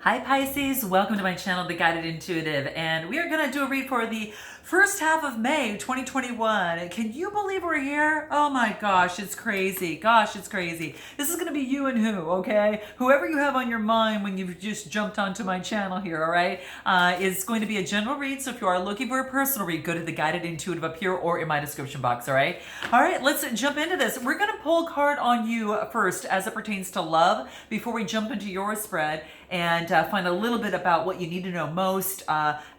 Hi Pisces, welcome to my channel, The Guided Intuitive, and we are going to do a read for the first half of May 2021. Can you believe we're here? Oh my gosh, it's crazy. Gosh, it's crazy. This is going to be you and who, okay? Whoever you have on your mind when you've just jumped onto my channel here, all right? It's going to be a general read, so if you are looking for a personal read, go to The Guided Intuitive up here or in my description box, all right? All right, let's jump into this. We're going to pull a card on you first as it pertains to love before we jump into your spread and find a little bit about what you need to know most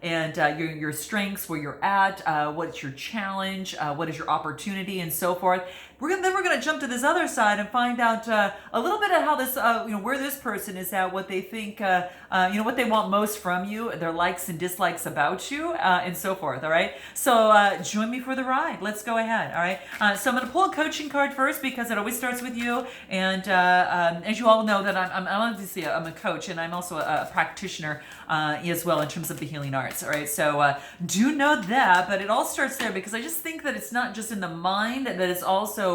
and your strengths, where you're at, what's your challenge, what is your opportunity, and so forth. Then we're going to jump to this other side and find out a little bit of how this, where this person is at, what they think, what they want most from you, their likes and dislikes about you, and so forth. All right. So join me for the ride. Let's go ahead. All right. So I'm going to pull a coaching card first because it always starts with you. And as you all know, that I'm obviously I'm a coach and I'm also a practitioner as well in terms of the healing arts. All right. So do know that, but it all starts there because I just think that it's not just in the mind, that it's also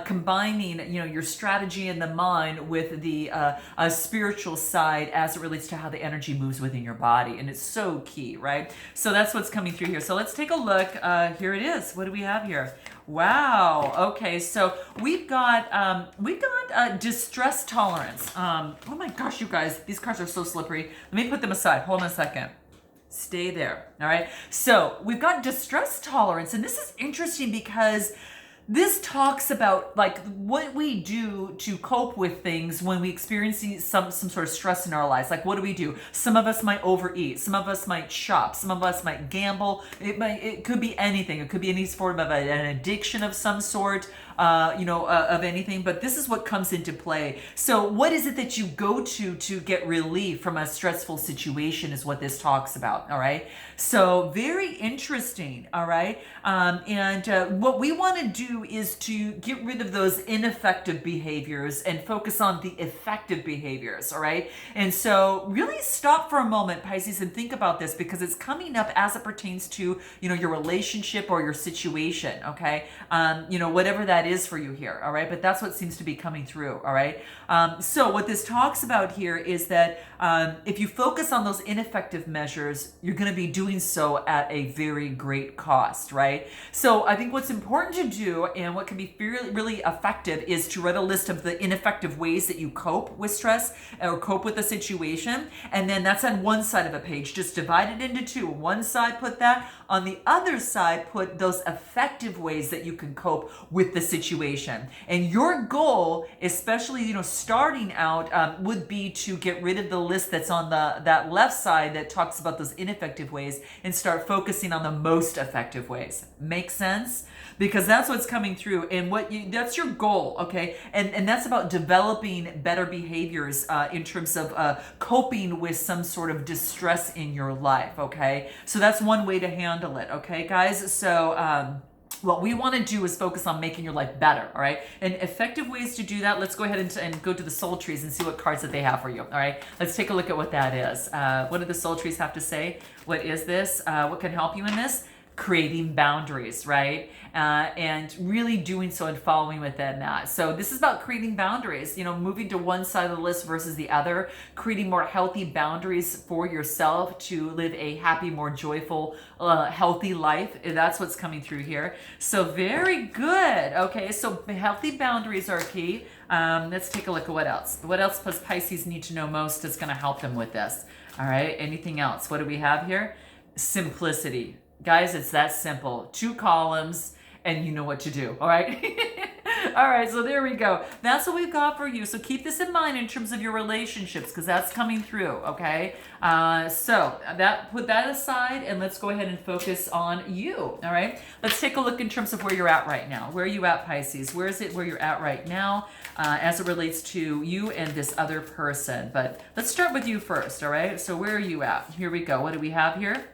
combining, your strategy in the mind with the spiritual side as it relates to how the energy moves within your body, and it's so key, right? So that's what's coming through here. So let's take a look. Here it is. What do we have here? Wow. Okay, so we've got distress tolerance. Oh my gosh, you guys, these cards are so slippery. Let me put them aside. Hold on a second. Stay there. All right. So we've got distress tolerance, and this is interesting because this talks about like what we do to cope with things when we experience some sort of stress in our lives. Like, what do we do? Some of us might overeat. Some of us might shop. Some of us might gamble. It could be anything. It could be any form of an addiction of some sort. Of anything, but this is what comes into play. So what is it that you go to get relief from a stressful situation is what this talks about, all right? So very interesting, all right? What we want to do is to get rid of those ineffective behaviors and focus on the effective behaviors, all right? And so really stop for a moment, Pisces, and think about this because it's coming up as it pertains to, your relationship or your situation, okay? Whatever that is for you here, all right? But that's what seems to be coming through, all right? So what this talks about here is that if you focus on those ineffective measures, you're going to be doing so at a very great cost, right? So I think what's important to do and what can be really, really effective is to write a list of the ineffective ways that you cope with stress or cope with a situation. And then that's on one side of a page. Just divide it into two. One side, put that. On the other side, put those effective ways that you can cope with the situation. And your goal, especially, starting out, would be to get rid of the list that's on that left side that talks about those ineffective ways and start focusing on the most effective ways. Make sense? Because that's what's coming through, and that's your goal, okay? And that's about developing better behaviors in terms of coping with some sort of distress in your life, okay? So that's one way to handle it, okay, guys? So what we want to do is focus on making your life better, all right? And effective ways to do that, let's go ahead and go to the soul trees and see what cards that they have for you, all right? Let's take a look at what that is. What do the soul trees have to say? What is this? What can help you in this? Creating boundaries, right? And really doing so and following within that. So this is about creating boundaries, moving to one side of the list versus the other, creating more healthy boundaries for yourself to live a happy, more joyful, healthy life. That's what's coming through here. So very good. Okay, so healthy boundaries are key. Let's take a look at what else. What else does Pisces need to know most is going to help them with this? All right, anything else? What do we have here? Simplicity. Guys, it's that simple. 2 columns and you know what to do, all right? All right, so there we go. That's what we've got for you. So keep this in mind in terms of your relationships because that's coming through, okay? So put that aside and let's go ahead and focus on you, all right? Let's take a look in terms of where you're at right now. Where are you at, Pisces? Where is it where you're at right now as it relates to you and this other person? But let's start with you first, all right? So where are you at? Here we go. What do we have here?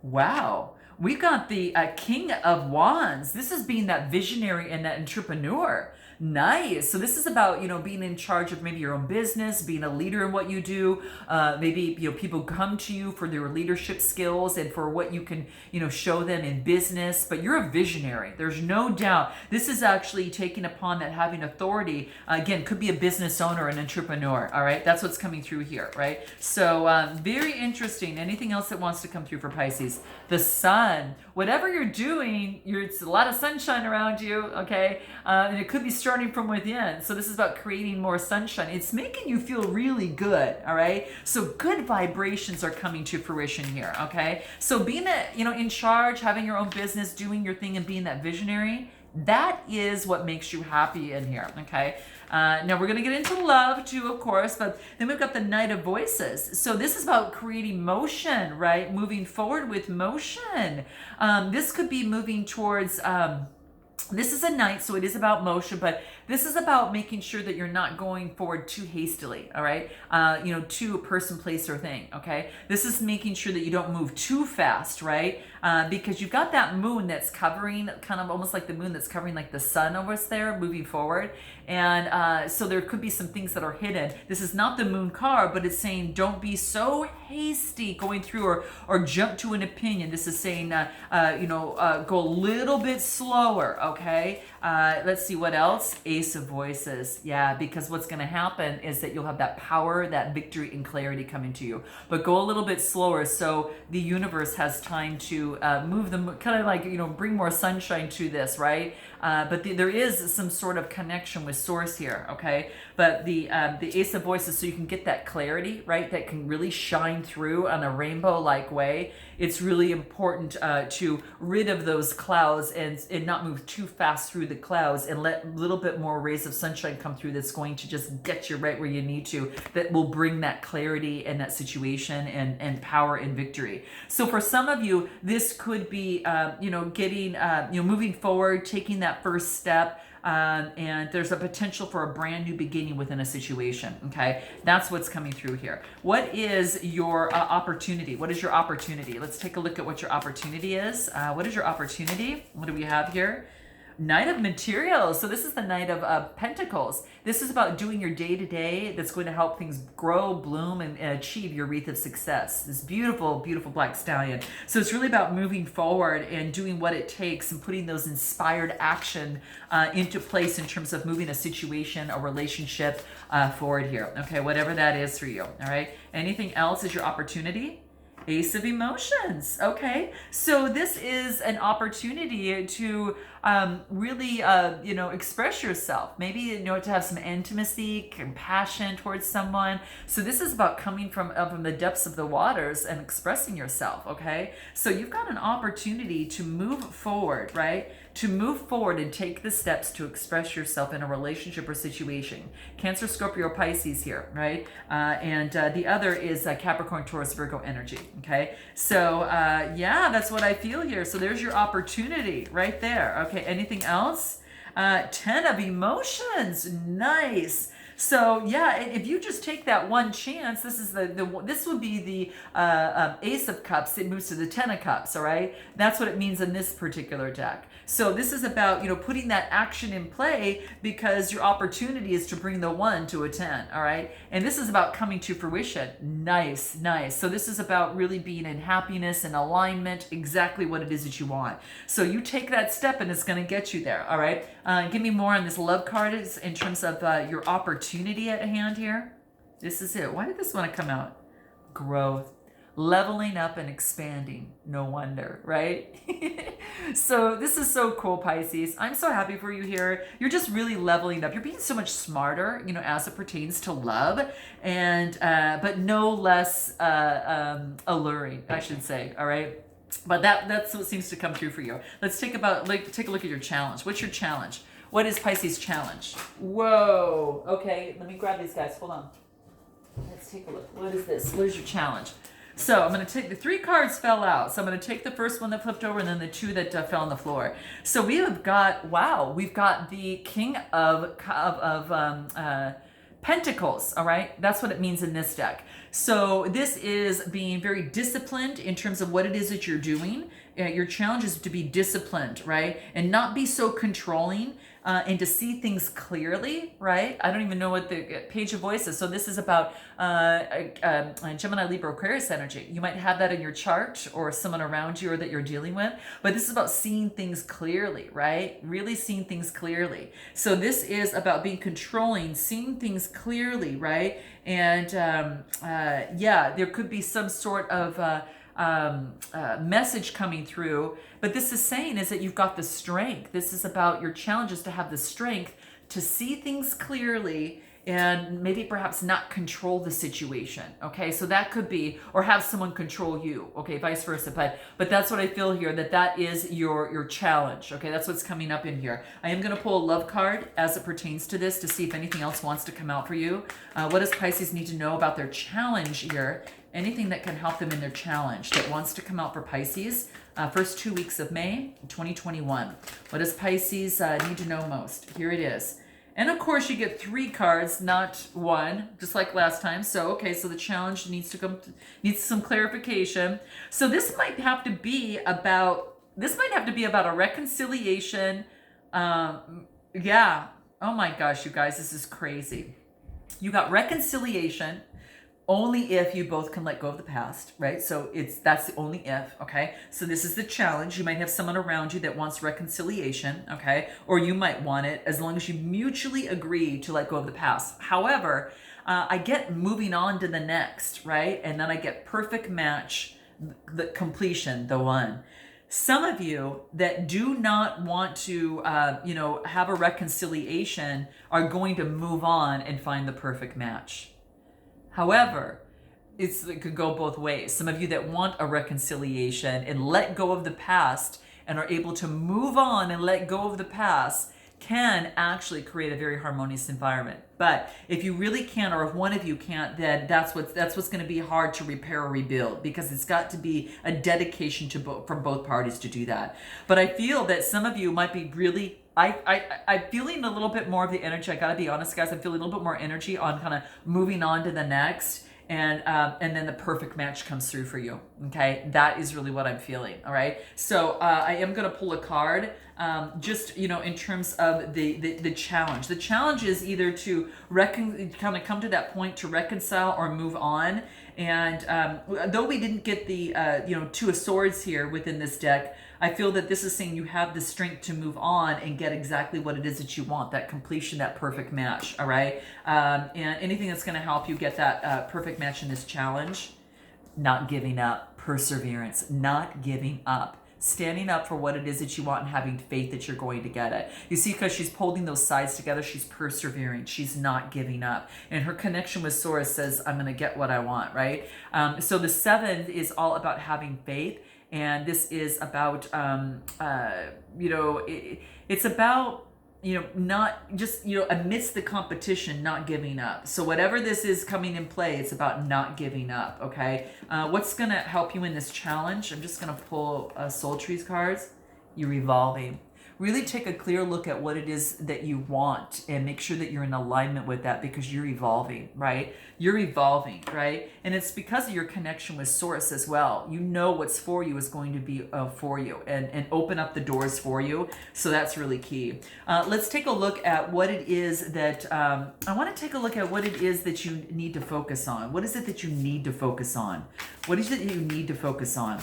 Wow. We've got the King of Wands. This is being that visionary and that entrepreneur. Nice. So this is about, being in charge of maybe your own business, being a leader in what you do. Maybe, people come to you for their leadership skills and for what you can, show them in business. But you're a visionary. There's no doubt. This is actually taking upon that having authority. Again, could be a business owner, an entrepreneur. All right. That's what's coming through here, right? So very interesting. Anything else that wants to come through for Pisces? The sun. Whatever you're doing, it's a lot of sunshine around you, okay? And it could be starting from within. So this is about creating more sunshine. It's making you feel really good, all right? So good vibrations are coming to fruition here, okay? So being in charge, having your own business, doing your thing, and being that visionary, that is what makes you happy in here, okay? Now we're going to get into love too, of course, but then we've got the Knight of Voices. So this is about creating motion, right? Moving forward with motion. This could be moving towards... this is a knight, so it is about motion, but this is about making sure that you're not going forward too hastily, all right? To a person, place, or thing, okay? This is making sure that you don't move too fast, right? Because you've got that moon that's covering, kind of almost like the moon that's covering like the sun over there, moving forward. And so there could be some things that are hidden. This is not the moon card, but it's saying don't be so hasty going through or jump to an opinion. This is saying, go a little bit slower, okay? Let's see what else. Ace of Voices. Yeah, because what's going to happen is that you'll have that power, that victory and clarity coming to you. But go a little bit slower so the universe has time to move them, kind of like, bring more sunshine to this, right? But there is some sort of connection with source here, okay? But the Ace of Voices, so you can get that clarity, right? That can really shine through on a rainbow-like way. It's really important to rid of those clouds and not move too fast through the clouds and let a little bit more rays of sunshine come through that's going to just get you right where you need to, that will bring that clarity and that situation and power and victory. So for some of you, this could be, getting, moving forward, taking that first step, and there's a potential for a brand new beginning within a situation, okay? That's what's coming through here. What is your opportunity? What is your opportunity? Let's take a look at what your opportunity is. What is your opportunity? What do we have here? Knight of Materials. So this is the Knight of Pentacles. This is about doing your day-to-day that's going to help things grow, bloom, and achieve your wreath of success. This beautiful, beautiful black stallion. So it's really about moving forward and doing what it takes and putting those inspired action into place in terms of moving a situation, a relationship forward here. Okay, whatever that is for you. All right. Anything else is your opportunity? Ace of Emotions. Okay, so this is an opportunity to really, express yourself. Maybe, to have some intimacy, compassion towards someone. So this is about coming from the depths of the waters and expressing yourself. Okay, so you've got an opportunity to move forward, right? To move forward and take the steps to express yourself in a relationship or situation. Cancer, Scorpio, Pisces here, right? And the other is Capricorn, Taurus, Virgo energy, okay? So, that's what I feel here. So there's your opportunity right there. Okay, anything else? 10 of Emotions, nice. So if you just take that one chance, this is this would be the Ace of Cups. It moves to the 10 of Cups. All right, that's what it means in this particular deck. So this is about putting that action in play because your opportunity is to bring the 1 to a 10. All right, and this is about coming to fruition. Nice, nice. So this is about really being in happiness and alignment, exactly what it is that you want. So you take that step, and it's going to get you there. All right, give me more on this love card in terms of your opportunity at hand here. This is it. Why did this want to come out? Growth, leveling up and expanding. No wonder, right? So this is so cool, Pisces. I'm so happy for you here. You're just really leveling up. You're being so much smarter, as it pertains to love, and but no less alluring, I should say. All right. But that's what seems to come through for you. Let's take a look at your challenge. What's your challenge? What is Pisces' challenge? Whoa. Okay, let me grab these guys. Hold on. Let's take a look. What is this? What is your challenge? So I'm going to take the 3 cards fell out. So I'm going to take the first one that flipped over and then the 2 that fell on the floor. So we have got, we've got the King of Pentacles, all right? That's what it means in this deck. So this is being very disciplined in terms of what it is that you're doing your challenge is to be disciplined, right? And not be so controlling, and to see things clearly, right? I don't even know what the page of voice is. So this is about Gemini, Libra, Aquarius energy. You might have that in your chart or someone around you or that you're dealing with, but this is about seeing things clearly, right? Really seeing things clearly. So this is about being controlling, seeing things clearly, right? And yeah, there could be some sort of message coming through, but this is saying is that you've got the strength. This is about your challenges to have the strength to see things clearly and maybe perhaps not control the situation. Okay, so that could be, or have someone control you. Okay, vice versa. But that's what I feel here, that is your challenge. Okay, that's what's coming up in here. I am going to pull a love card as it pertains to this to see if anything else wants to come out for you. What does Pisces need to know about their challenge here? Anything that can help them in their challenge that wants to come out for Pisces. First 2 weeks of May 2021. What does Pisces need to know most? Here it is. And of course you get 3 cards, not 1, just like last time. So, okay, so the challenge needs some clarification. So this might have to be about a reconciliation. Yeah. Oh my gosh, you guys, this is crazy. You got reconciliation only if you both can let go of the past, right? So that's the only if, okay? So this is the challenge. You might have someone around you that wants reconciliation, okay? Or you might want it as long as you mutually agree to let go of the past. However, I get moving on to the next, right? And then I get perfect match, the completion, the one. Some of you that do not want to, have a reconciliation are going to move on and find the perfect match. However, it could go both ways. Some of you that want a reconciliation and let go of the past and are able to move on and let go of the past can actually create a very harmonious environment. But if you really can't, or if one of you can't, then that's what's going to be hard to repair or rebuild, because it's got to be a dedication from both parties to do that. But I feel that some of you might be really, I'm feeling a little bit more of the energy. I got to be honest, guys. I'm feeling a little bit more energy on kind of moving on to the next. And then the perfect match comes through for you. Okay, that is really what I'm feeling. All right, so I am going to pull a card, just in terms of the challenge. The challenge is either to kind of come to that point to reconcile or move on. And though we didn't get the 2 of Swords here within this deck, I feel that this is saying you have the strength to move on and get exactly what it is that you want, that completion, that perfect match, all right? And anything that's going to help you get that perfect match in this challenge, not giving up, perseverance, not giving up. Standing up for what it is that you want and having faith that you're going to get it. You see, because she's holding those sides together, she's persevering. She's not giving up. And her connection with Source says, I'm going to get what I want, right? So the 7th is all about having faith. And this is about, it's about, not just, amidst the competition, not giving up. So whatever this is coming in play, it's about not giving up, okay? What's going to help you in this challenge? I'm just going to pull Soul Trees cards. You're evolving. Really take a clear look at what it is that you want and make sure that you're in alignment with that, because you're evolving, right? You're evolving, right? And it's because of your connection with Source as well. You know what's for you is going to be for you and open up the doors for you. So that's really key. Let's take a look at what it is that, I want to take a look at what it is that you need to focus on. What is it that you need to focus on? What is it that you need to focus on?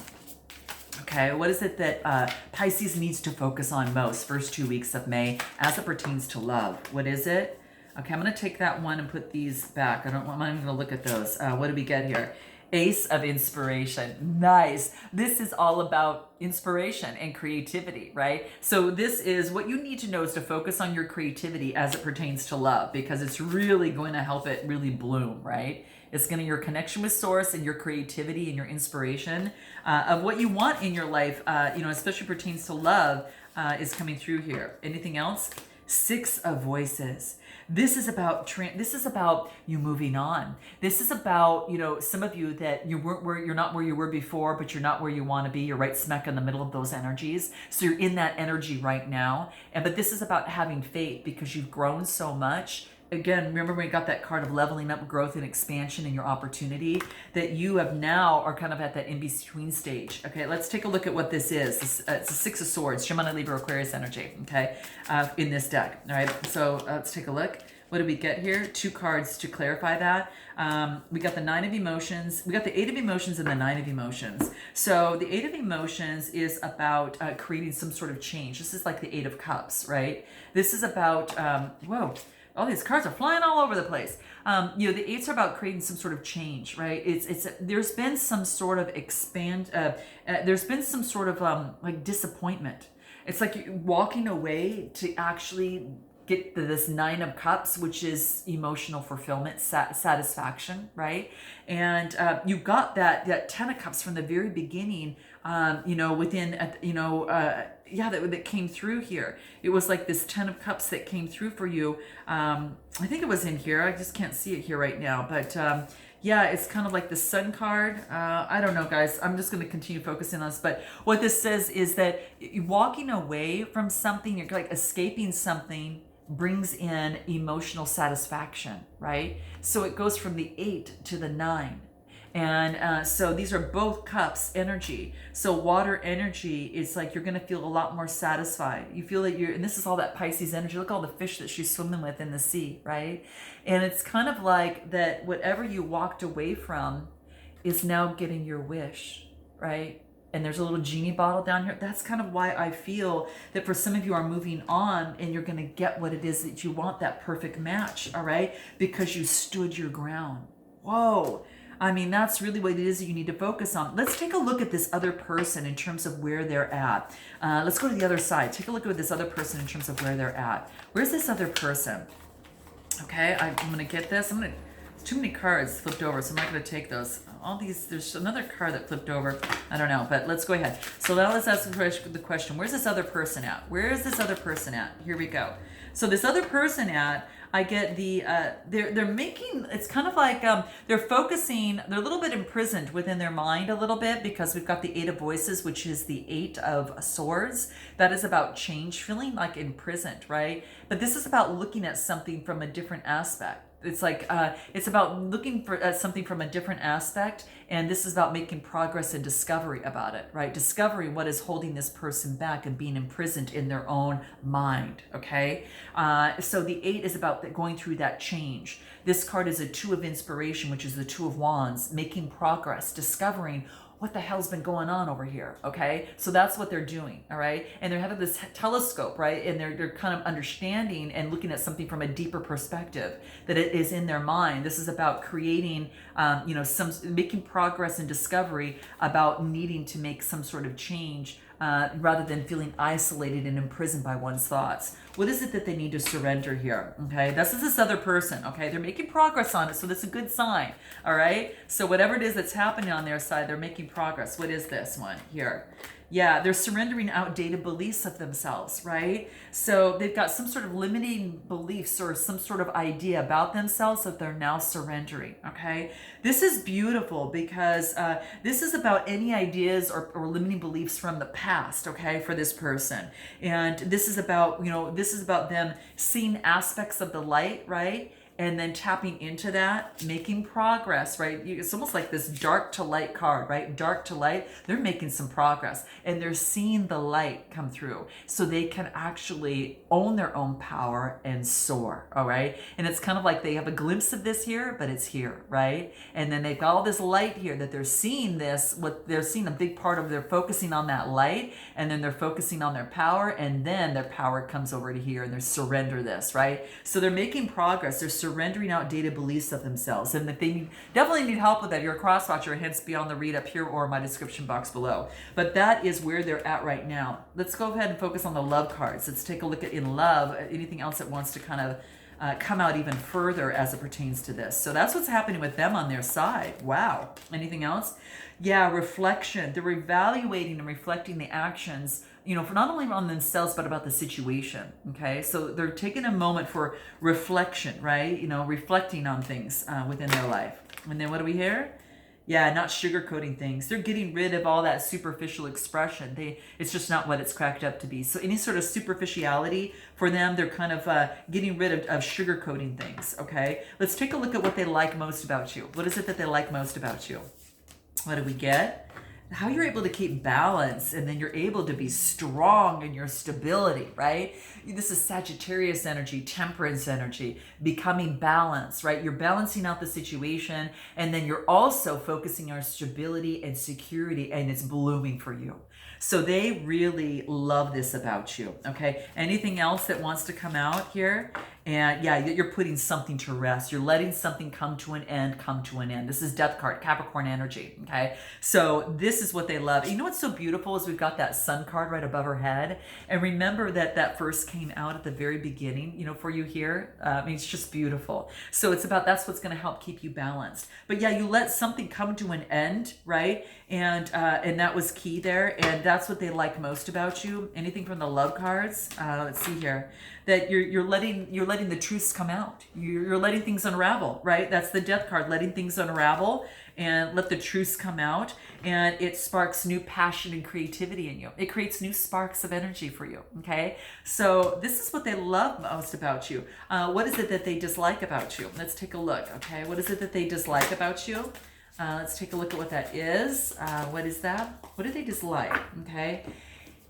Okay, what is it that Pisces needs to focus on most first 2 weeks of May as it pertains to love? What is it? Okay, I'm going to take that one and put these back. I'm not even going to look at those. What do we get here? Ace of Inspiration. Nice. This is all about inspiration and creativity, right? So this is what you need to know, is to focus on your creativity as it pertains to love, because it's really going to help it really bloom, right? It's going to, your connection with Source and your creativity and your inspiration of what you want in your life, especially pertains to love, is coming through here. Anything else? 6 of Voices. This is about you moving on. This is about, some of you that you're not where you were before, but you're not where you want to be. You're right smack in the middle of those energies. So you're in that energy right now. But this is about having faith, because you've grown so much again, remember when we got that card of leveling up, growth and expansion in your opportunity, that you have now are kind of at that in-between stage. Okay, let's take a look at what this is. It's a Six of Swords, Gemini, Libra, Aquarius energy, okay, in this deck. All right, so let's take a look. What do we get here? 2 cards to clarify that. We got the Nine of Emotions. We got the Eight of Emotions and the Nine of Emotions. So the Eight of Emotions is about creating some sort of change. This is like the Eight of Cups, right? This is about, whoa, all these cards are flying all over the place. You know, the eights are about creating some sort of change, right? There's been some sort of there's been some sort of like disappointment. It's like you're walking away to actually get this Nine of Cups, which is emotional fulfillment, satisfaction, right? And you got that Ten of Cups from the very beginning, you know, within, you know, yeah, that came through here. It was like this Ten of Cups that came through for you. I think it was in here. I just can't see it here right now, but yeah, it's kind of like the Sun card. I don't know, guys. I'm just going to continue focusing on this. But what this says is that walking away from something, you're like escaping something, brings in emotional satisfaction, right? So it goes from the 8 to the 9. And so these are both cups energy. So water energy is like you're going to feel a lot more satisfied. You feel that and this is all that Pisces energy. Look at all the fish that she's swimming with in the sea, right? And it's kind of like that whatever you walked away from is now getting your wish, right? And there's a little genie bottle down here. That's kind of why I feel that for some of you are moving on and you're going to get what it is that you want, that perfect match, all right? Because you stood your ground. Whoa. I mean, that's really what it is that you need to focus on. Let's take a look at this other person in terms of where they're at. Let's go to the other side. Take a look at this other person in terms of where they're at. Where's this other person? Okay, I'm going to get this. Too many cards flipped over, so I'm not going to take those. All these, there's another card that flipped over. I don't know, but let's go ahead. So now let's ask the question, where's this other person at? Where is this other person at? Here we go. So this other person at, I get the, they're making, it's kind of like they're focusing, they're a little bit imprisoned within their mind a little bit because we've got the Eight of Voices, which is the Eight of Swords. That is about change, feeling like imprisoned, right? But this is about looking at something from a different aspect. It's like, it's about looking for something from a different aspect, and this is about making progress and discovery about it, right? Discovering what is holding this person back and being imprisoned in their own mind, okay? So the 8 is about going through that change. This card is a 2 of Inspiration, which is the 2 of Wands, making progress, discovering what the hell's been going on over here, okay? So that's what they're doing, all right? And they're having this telescope, right? And they're kind of understanding and looking at something from a deeper perspective that it is in their mind. This is about creating, you know, making progress and discovery about needing to make some sort of change rather than feeling isolated and imprisoned by one's thoughts. What is it that they need to surrender here? Okay, this is this other person. Okay, they're making progress on it, so that's a good sign. All right, so whatever it is that's happening on their side, they're making progress. What is this one here? Yeah, they're surrendering outdated beliefs of themselves, right? So they've got some sort of limiting beliefs or some sort of idea about themselves that they're now surrendering, okay? This is beautiful because this is about any ideas or limiting beliefs from the past, okay, for this person. And this is about, you know, this is about them seeing aspects of the light, right? And then tapping into that, making progress, right? It's almost like this dark to light card, right? Dark to light, they're making some progress and they're seeing the light come through so they can actually own their own power and soar, all right? And it's kind of like they have a glimpse of this here, but it's here, right? And then they've got all this light here that they're seeing this, what they're seeing a big part of, they're focusing on that light and then they're focusing on their power and then their power comes over to here and they surrender this, right? So they're making progress. They're surrendering outdated beliefs of themselves. And if they definitely need help with that, you're a cross-watcher, hence be on the read up here or my description box below. But that is where they're at right now. Let's go ahead and focus on the love cards. Let's take a look at in love, anything else that wants to kind of come out even further as it pertains to this. So that's what's happening with them on their side. Wow. Anything else? Yeah, reflection. They're evaluating and reflecting the actions, you know, for not only on themselves, but about the situation, okay? So they're taking a moment for reflection, right? You know, reflecting on things within their life. And then what do we hear? Yeah, not sugarcoating things. They're getting rid of all that superficial expression. It's just not what it's cracked up to be. So any sort of superficiality for them, they're kind of getting rid of sugarcoating things. Okay, let's take a look at what they like most about you. What is it that they like most about you? What do we get? How you're able to keep balance, and then you're able to be strong in your stability, right? This is Sagittarius energy, temperance energy, becoming balanced, right? You're balancing out the situation, and then you're also focusing on stability and security, and it's blooming for you. So they really love this about you, okay? Anything else that wants to come out here? And yeah, you're putting something to rest. You're letting something come to an end, This is Death card, Capricorn energy, okay? So this is what they love. You know what's so beautiful is we've got that Sun card right above her head. And remember that first came out at the very beginning, for you here. I mean, it's just beautiful. So it's about, that's what's going to help keep you balanced. But yeah, you let something come to an end, right? And that was key there. And that's what they like most about you. Anything from the love cards? Let's see here. That you're letting the truths come out. You're letting things unravel, right? That's the Death card, letting things unravel and let the truths come out. And it sparks new passion and creativity in you. It creates new sparks of energy for you, okay? So this is what they love most about you. What is it that they dislike about you? Let's take a look, okay? What is it that they dislike about you? Let's take a look at what that is. What is that? What do they dislike, okay?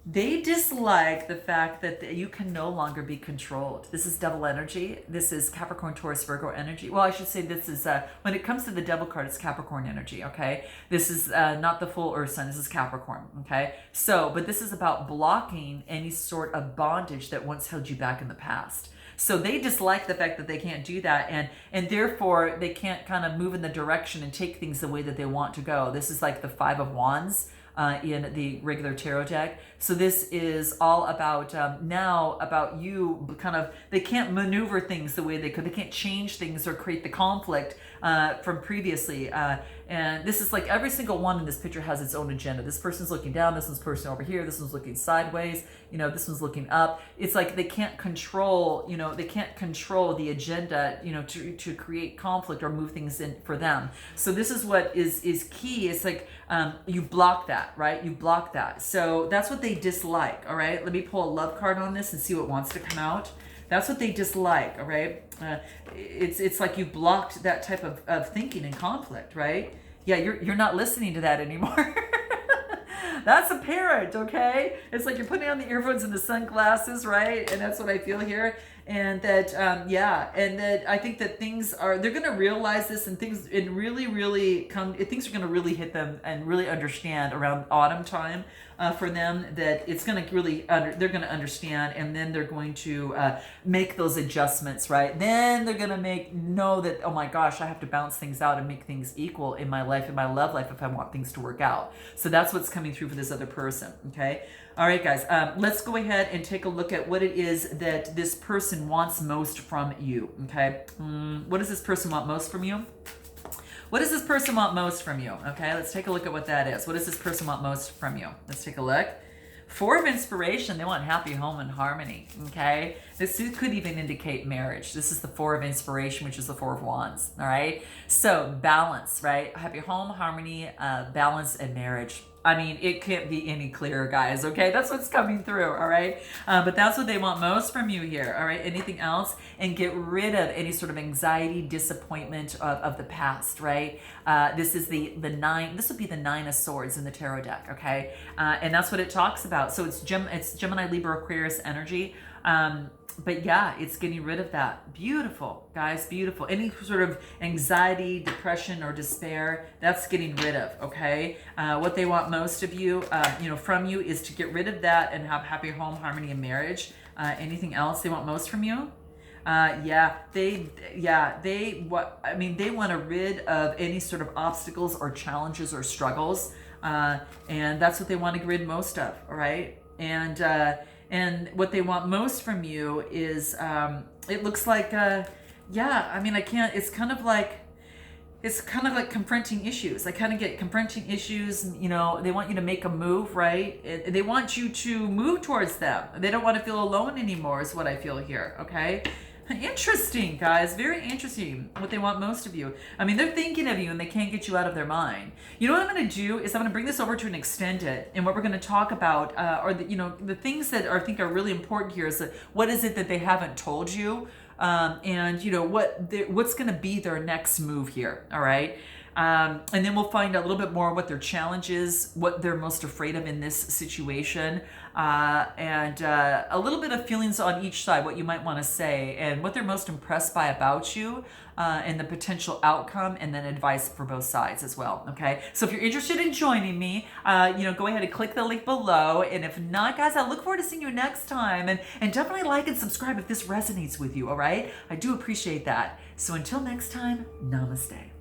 They dislike the fact that you can no longer be controlled. This is Devil energy. This is Capricorn, Taurus, Virgo energy. Well, I should say this is, when it comes to the Devil card, it's Capricorn energy, okay? This is not the full Earth sign. This is Capricorn, okay? So, but this is about blocking any sort of bondage that once held you back in the past. So they dislike the fact that they can't do that, and therefore they can't kind of move in the direction and take things the way that they want to go. This is like the Five of Wands in the regular tarot deck. So this is all about now about you kind of, they can't maneuver things the way they could. They can't change things or create the conflict from previously. And this is like every single one in this picture has its own agenda. This person's looking down, this one's person over here, this one's looking sideways, this one's looking up. It's like they can't control, they can't control the agenda, to create conflict or move things in for them. So this is what is key. It's like you block that, right? You block that. So that's what they dislike, all right? Let me pull a love card on this and see what wants to come out. That's what they dislike, all right? It's like you blocked that type of thinking and conflict, right? Yeah, you're not listening to that anymore. That's apparent, okay? It's like you're putting on the earphones and the sunglasses, right? And that's what I feel here. And that, and that I think that they're going to realize this, and things, things are going to really hit them and really understand around autumn time for them, that it's going to really, they're going to understand, and then they're going to make those adjustments, right? Then they're going to know that, oh my gosh, I have to balance things out and make things equal in my life, in my love life, if I want things to work out. So that's what's coming through for this other person, okay? All right, guys, let's go ahead and take a look at what it is that this person wants most from you, okay? What does this person want most from you? What does this person want most from you? Okay, let's take a look at what that is. What does this person want most from you? Let's take a look. Four of Inspiration, they want happy home and harmony, okay? This could even indicate marriage. This is the Four of Inspiration, which is the Four of Wands, all right? So balance, right? Happy home, harmony, balance, and marriage. I mean, it can't be any clearer, guys, okay? That's what's coming through, all right? But that's what they want most from you here, all right? Anything else? And get rid of any sort of anxiety, disappointment of the past, right? This is the nine, this would be the Nine of Swords in the tarot deck, okay? And that's what it talks about. So it's Gemini, Libra, Aquarius energy. But yeah, it's getting rid of that. Beautiful, guys, beautiful. Any sort of anxiety, depression, or despair, that's getting rid of, okay? What they want most of you, from you, is to get rid of that and have happy home, harmony, and marriage. Anything else they want most from you? They want to rid of any sort of obstacles or challenges or struggles. And that's what they want to get rid most of, all right? And what they want most from you is, it looks like, it's kind of like confronting issues. I kind of get confronting issues, they want you to make a move, right? They want you to move towards them. They don't want to feel alone anymore is what I feel here, okay? Interesting, guys. Very interesting what they want most of you. I mean, they're thinking of you and they can't get you out of their mind. You know what I'm going to do is I'm going to bring this over to an extended, and what we're going to talk about are the things that I think are really important here is that what is it that they haven't told you, and what's going to be their next move here. All right. And then we'll find out a little bit more what their challenge is, what they're most afraid of in this situation, and a little bit of feelings on each side, what you might want to say, and what they're most impressed by about you, and the potential outcome, and then advice for both sides as well. Okay, so if you're interested in joining me, go ahead and click the link below. And if not, guys, I look forward to seeing you next time. And definitely like and subscribe if this resonates with you. All right, I do appreciate that. So until next time, namaste.